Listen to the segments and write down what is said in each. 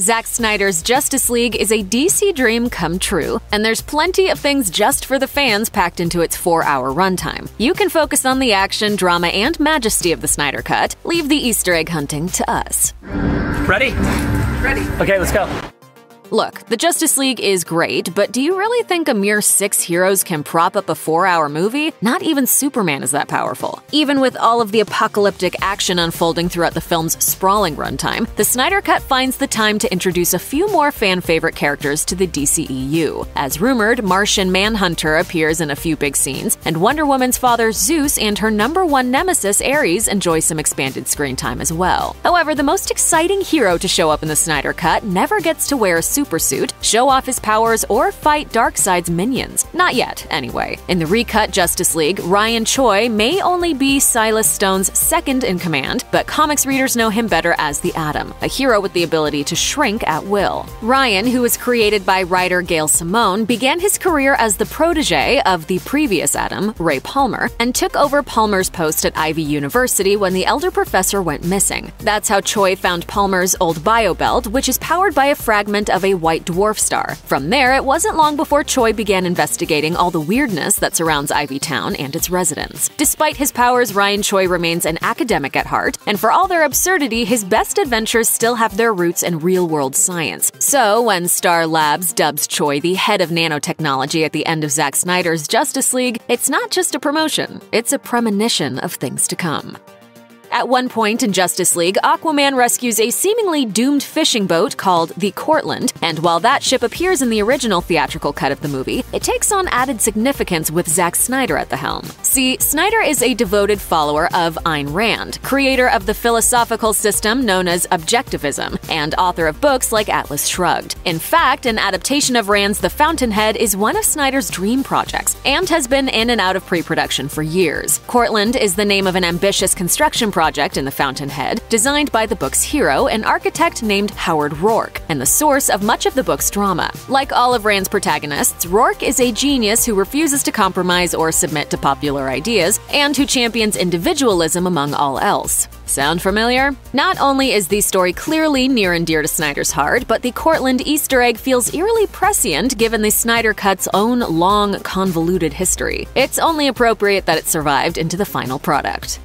Zack Snyder's Justice League is a DC dream come true, and there's plenty of things just for the fans packed into its 4-hour runtime. You can focus on the action, drama, and majesty of the Snyder Cut. Leave the Easter egg hunting to us. Ready? Ready. Okay, let's go. Look, the Justice League is great, but do you really think a mere 6 heroes can prop up a 4-hour movie? Not even Superman is that powerful. Even with all of the apocalyptic action unfolding throughout the film's sprawling runtime, the Snyder Cut finds the time to introduce a few more fan-favorite characters to the DCEU. As rumored, Martian Manhunter appears in a few big scenes, and Wonder Woman's father Zeus and her #1 nemesis Ares enjoy some expanded screen time as well. However, the most exciting hero to show up in the Snyder Cut never gets to wear a supersuit, show off his powers, or fight Darkseid's minions. Not yet, anyway. In the recut Justice League, Ryan Choi may only be Silas Stone's second-in-command, but comics readers know him better as the Atom, a hero with the ability to shrink at will. Ryan, who was created by writer Gail Simone, began his career as the protege of the previous Atom, Ray Palmer, and took over Palmer's post at Ivy University when the elder professor went missing. That's how Choi found Palmer's old biobelt, which is powered by a fragment of a white dwarf star. From there, it wasn't long before Choi began investigating all the weirdness that surrounds Ivy Town and its residents. Despite his powers, Ryan Choi remains an academic at heart, and for all their absurdity, his best adventures still have their roots in real-world science. So, when Star Labs dubs Choi the head of nanotechnology at the end of Zack Snyder's Justice League, it's not just a promotion, it's a premonition of things to come. At one point in Justice League, Aquaman rescues a seemingly doomed fishing boat called the Cortland, and while that ship appears in the original theatrical cut of the movie, it takes on added significance with Zack Snyder at the helm. See, Snyder is a devoted follower of Ayn Rand, creator of the philosophical system known as Objectivism, and author of books like Atlas Shrugged. In fact, an adaptation of Rand's The Fountainhead is one of Snyder's dream projects, and has been in and out of pre-production for years. Cortland is the name of an ambitious construction project in the Fountainhead, designed by the book's hero, an architect named Howard Rourke, and the source of much of the book's drama. Like all of Rand's protagonists, Rourke is a genius who refuses to compromise or submit to popular ideas, and who champions individualism among all else. Sound familiar? Not only is the story clearly near and dear to Snyder's heart, but the Cortland Easter egg feels eerily prescient given the Snyder Cut's own long, convoluted history. It's only appropriate that it survived into the final product.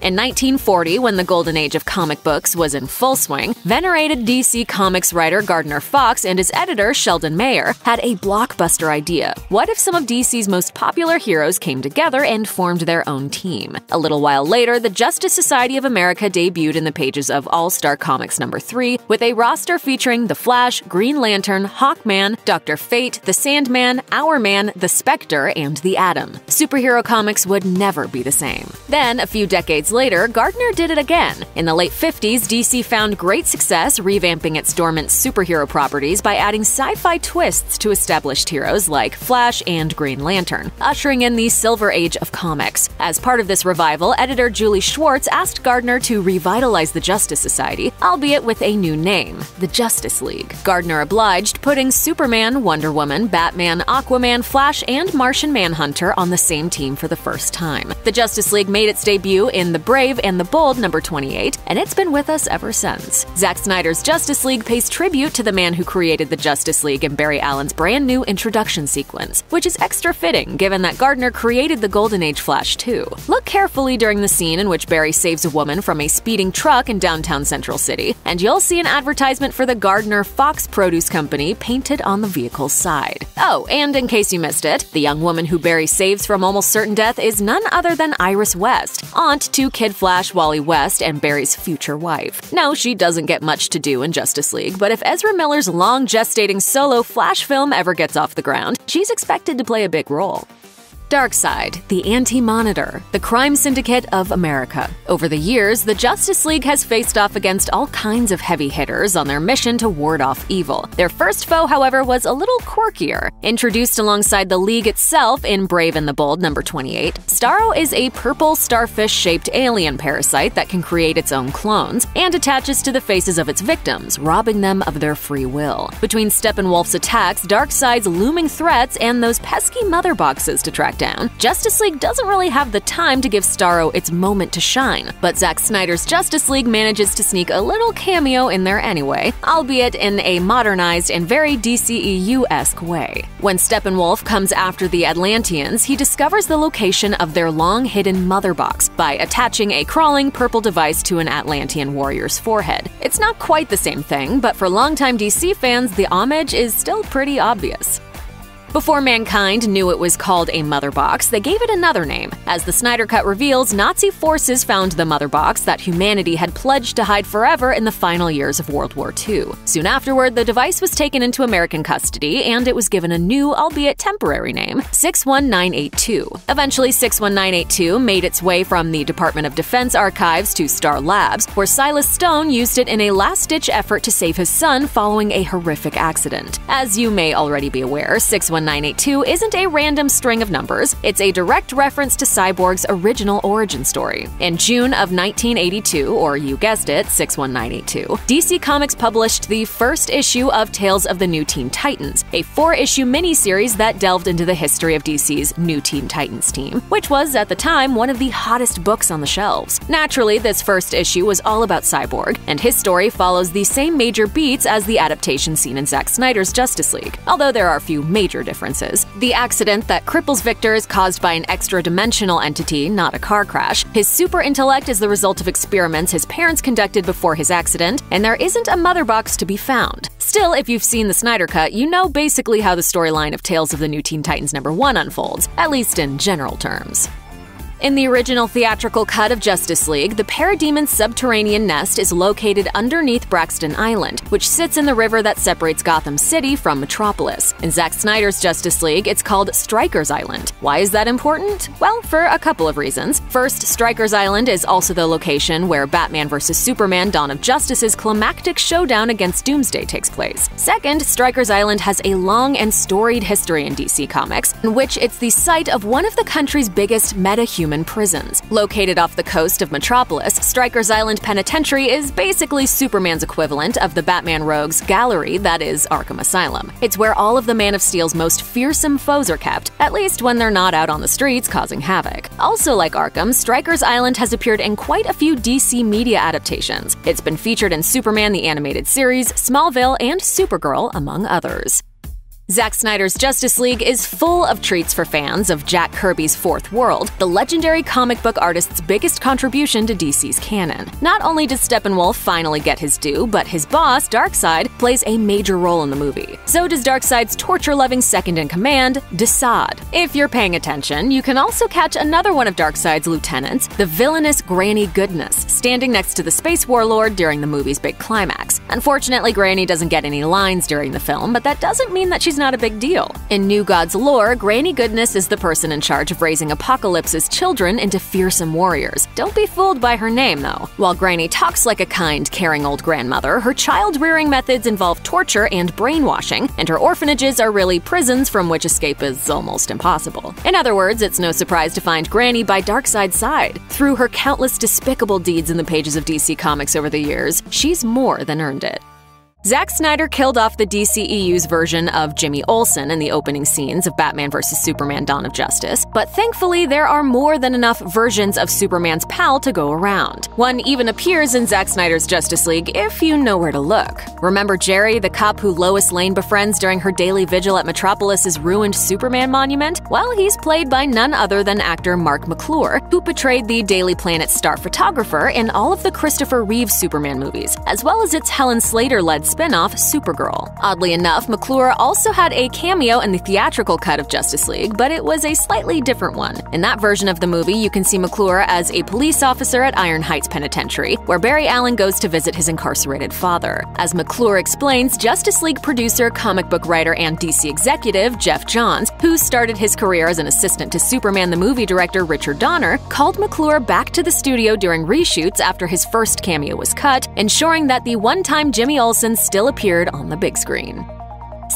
In 1940, when the golden age of comic books was in full swing, venerated DC Comics writer Gardner Fox and his editor Sheldon Mayer had a blockbuster idea. What if some of DC's most popular heroes came together and formed their own team? A little while later, the Justice Society of America debuted in the pages of All-Star Comics #3, with a roster featuring The Flash, Green Lantern, Hawkman, Dr. Fate, The Sandman, Hourman, The Spectre, and The Atom. Superhero comics would never be the same. Then, a few decades later, Gardner did it again. In the late 50s, DC found great success revamping its dormant superhero properties by adding sci-fi twists to established heroes like Flash and Green Lantern, ushering in the Silver Age of comics. As part of this revival, editor Julie Schwartz asked Gardner to revitalize the Justice Society, albeit with a new name, the Justice League. Gardner obliged, putting Superman, Wonder Woman, Batman, Aquaman, Flash, and Martian Manhunter on the same team for the first time. The Justice League made its debut in The Brave and the Bold #28, and it's been with us ever since. Zack Snyder's Justice League pays tribute to the man who created the Justice League in Barry Allen's brand new introduction sequence, which is extra fitting given that Gardner created the Golden Age Flash too. Look carefully during the scene in which Barry saves a woman from a speeding truck in downtown Central City, and you'll see an advertisement for the Gardner Fox Produce Company painted on the vehicle's side. Oh, and in case you missed it, the young woman who Barry saves from almost certain death is none other than Iris West, aunt to Kid Flash, Wally West, and Barry's future wife. No, she doesn't get much to do in Justice League, but if Ezra Miller's long-gestating solo Flash film ever gets off the ground, she's expected to play a big role. Darkseid, the Anti-Monitor, the crime syndicate of America. Over the years, the Justice League has faced off against all kinds of heavy hitters on their mission to ward off evil. Their first foe, however, was a little quirkier. Introduced alongside the League itself in Brave and the Bold #28, Starro is a purple starfish-shaped alien parasite that can create its own clones and attaches to the faces of its victims, robbing them of their free will. Between Steppenwolf's attacks, Darkseid's looming threats, and those pesky mother boxes to track SmackDown, Justice League doesn't really have the time to give Starro its moment to shine, but Zack Snyder's Justice League manages to sneak a little cameo in there anyway, albeit in a modernized and very DCEU-esque way. When Steppenwolf comes after the Atlanteans, he discovers the location of their long-hidden mother box by attaching a crawling purple device to an Atlantean warrior's forehead. It's not quite the same thing, but for longtime DC fans, the homage is still pretty obvious. Before mankind knew it was called a mother box, they gave it another name. As the Snyder Cut reveals, Nazi forces found the mother box that humanity had pledged to hide forever in the final years of World War II. Soon afterward, the device was taken into American custody, and it was given a new, albeit temporary name, 61982. Eventually, 61982 made its way from the Department of Defense archives to Star Labs, where Silas Stone used it in a last-ditch effort to save his son following a horrific accident. As you may already be aware, 61982 isn't a random string of numbers, it's a direct reference to Cyborg's original origin story. In June of 1982, or you guessed it, 61982, DC Comics published the first issue of Tales of the New Teen Titans, a 4-issue miniseries that delved into the history of DC's New Teen Titans team, which was, at the time, one of the hottest books on the shelves. Naturally, this first issue was all about Cyborg, and his story follows the same major beats as the adaptation seen in Zack Snyder's Justice League, although there are a few major differences. The accident that cripples Victor is caused by an extra-dimensional entity, not a car crash. His super intellect is the result of experiments his parents conducted before his accident, and there isn't a mother box to be found. Still, if you've seen the Snyder Cut, you know basically how the storyline of Tales of the New Teen Titans #1 unfolds, at least in general terms. In the original theatrical cut of Justice League, the Parademon's subterranean nest is located underneath Braxton Island, which sits in the river that separates Gotham City from Metropolis. In Zack Snyder's Justice League, it's called Stryker's Island. Why is that important? Well, for a couple of reasons. First, Stryker's Island is also the location where Batman vs. Superman: Dawn of Justice's climactic showdown against Doomsday takes place. Second, Stryker's Island has a long and storied history in DC Comics, in which it's the site of one of the country's biggest meta-human prisons. Located off the coast of Metropolis, Stryker's Island Penitentiary is basically Superman's equivalent of the Batman Rogues Gallery that is Arkham Asylum. It's where all of the Man of Steel's most fearsome foes are kept, at least when they're not out on the streets causing havoc. Also like Arkham, Stryker's Island has appeared in quite a few DC media adaptations. It's been featured in Superman the Animated Series, Smallville, and Supergirl, among others. Zack Snyder's Justice League is full of treats for fans of Jack Kirby's Fourth World, the legendary comic book artist's biggest contribution to DC's canon. Not only does Steppenwolf finally get his due, but his boss, Darkseid, plays a major role in the movie. So does Darkseid's torture-loving second-in-command, Desaad. If you're paying attention, you can also catch another one of Darkseid's lieutenants, the villainous Granny Goodness, standing next to the Space Warlord during the movie's big climax. Unfortunately, Granny doesn't get any lines during the film, but that doesn't mean that she's not a big deal. In New Gods lore, Granny Goodness is the person in charge of raising Apocalypse's children into fearsome warriors. Don't be fooled by her name, though. While Granny talks like a kind, caring old grandmother, her child-rearing methods involve torture and brainwashing, and her orphanages are really prisons from which escape is almost impossible. In other words, it's no surprise to find Granny by Darkseid's side. Through her countless despicable deeds in the pages of DC Comics over the years, she's more than earned it. Zack Snyder killed off the DCEU's version of Jimmy Olsen in the opening scenes of Batman vs. Superman: Dawn of Justice, but thankfully there are more than enough versions of Superman's pal to go around. One even appears in Zack Snyder's Justice League if you know where to look. Remember Jerry, the cop who Lois Lane befriends during her daily vigil at Metropolis's ruined Superman monument? Well, he's played by none other than actor Mark McClure, who portrayed the Daily Planet star photographer in all of the Christopher Reeve Superman movies, as well as its Helen Slater-led spin-off, Supergirl. Oddly enough, McClure also had a cameo in the theatrical cut of Justice League, but it was a slightly different one. In that version of the movie, you can see McClure as a police officer at Iron Heights Penitentiary, where Barry Allen goes to visit his incarcerated father. As McClure explains, Justice League producer, comic book writer, and DC executive Geoff Johns, who started his career as an assistant to Superman the movie director Richard Donner, called McClure back to the studio during reshoots after his first cameo was cut, ensuring that the one-time Jimmy Olsen still appeared on the big screen.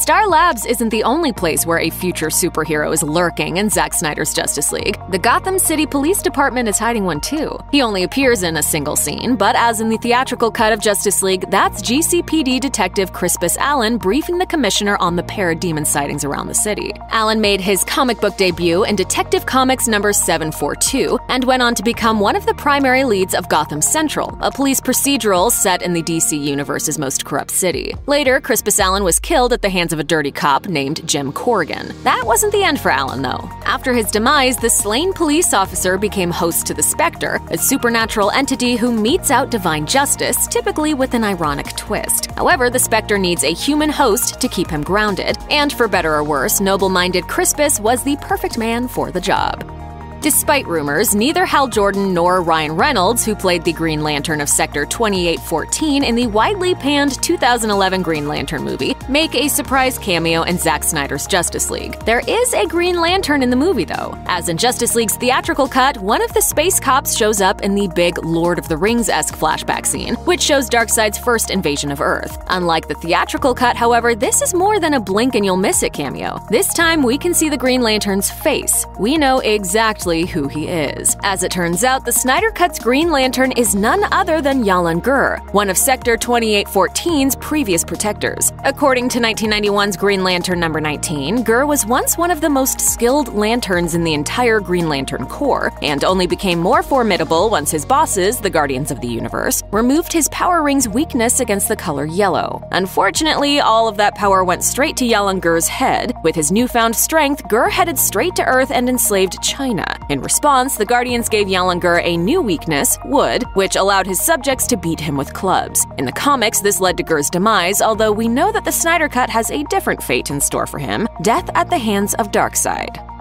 Star Labs isn't the only place where a future superhero is lurking in Zack Snyder's Justice League. The Gotham City Police Department is hiding one too. He only appears in a single scene, but as in the theatrical cut of Justice League, that's GCPD Detective Crispus Allen briefing the commissioner on the parademon sightings around the city. Allen made his comic book debut in Detective Comics number 742 and went on to become one of the primary leads of Gotham Central, a police procedural set in the DC Universe's most corrupt city. Later, Crispus Allen was killed at the hands of a dirty cop named Jim Corrigan. That wasn't the end for Allen, though. After his demise, the slain police officer became host to the Spectre, a supernatural entity who metes out divine justice, typically with an ironic twist. However, the Spectre needs a human host to keep him grounded, and for better or worse, noble-minded Crispus was the perfect man for the job. Despite rumors, neither Hal Jordan nor Ryan Reynolds, who played the Green Lantern of Sector 2814 in the widely panned 2011 Green Lantern movie, make a surprise cameo in Zack Snyder's Justice League. There is a Green Lantern in the movie, though. As in Justice League's theatrical cut, one of the space cops shows up in the big Lord of the Rings-esque flashback scene, which shows Darkseid's first invasion of Earth. Unlike the theatrical cut, however, this is more than a blink-and-you'll-miss-it cameo. This time, we can see the Green Lantern's face. We know exactly who he is. As it turns out, the Snyder Cut's Green Lantern is none other than Yalan Gur, one of Sector 2814's previous protectors. According to 1991's Green Lantern number 19, Gur was once one of the most skilled lanterns in the entire Green Lantern Corps, and only became more formidable once his bosses, the Guardians of the Universe, removed his power ring's weakness against the color yellow. Unfortunately, all of that power went straight to Yalan Gur's head. With his newfound strength, Gur headed straight to Earth and enslaved China. In response, the Guardians gave Yalan Gur a new weakness, wood, which allowed his subjects to beat him with clubs. In the comics, this led to Gur's demise, although we know that the Snyder Cut has a different fate in store for him: death at the hands of Darkseid.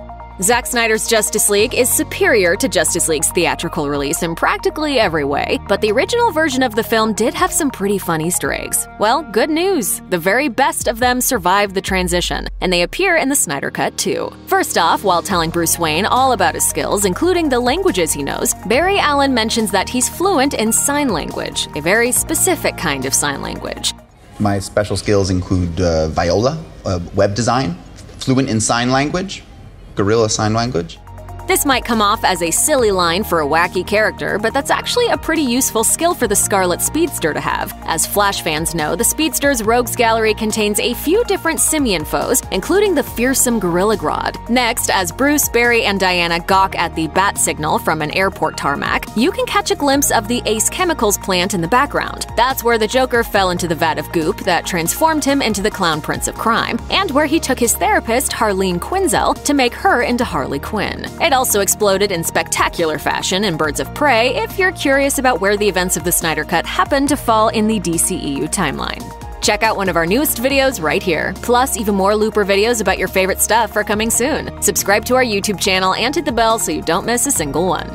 Zack Snyder's Justice League is superior to Justice League's theatrical release in practically every way, but the original version of the film did have some pretty fun Easter eggs. Well, good news! The very best of them survived the transition, and they appear in the Snyder Cut too. First off, while telling Bruce Wayne all about his skills, including the languages he knows, Barry Allen mentions that he's fluent in sign language, a very specific kind of sign language. My special skills include Viola, web design, fluent in sign language, Gorilla Sign Language. This might come off as a silly line for a wacky character, but that's actually a pretty useful skill for the Scarlet Speedster to have. As Flash fans know, the Speedster's Rogues Gallery contains a few different simian foes, including the fearsome Gorilla Grodd. Next, as Bruce, Barry, and Diana gawk at the bat signal from an airport tarmac, you can catch a glimpse of the Ace Chemicals plant in the background. That's where the Joker fell into the vat of goop that transformed him into the Clown Prince of Crime, and where he took his therapist, Harleen Quinzel, to make her into Harley Quinn. It also exploded in spectacular fashion in Birds of Prey if you're curious about where the events of the Snyder Cut happen to fall in the DCEU timeline. Check out one of our newest videos right here. Plus, even more Looper videos about your favorite stuff are coming soon. Subscribe to our YouTube channel and hit the bell so you don't miss a single one.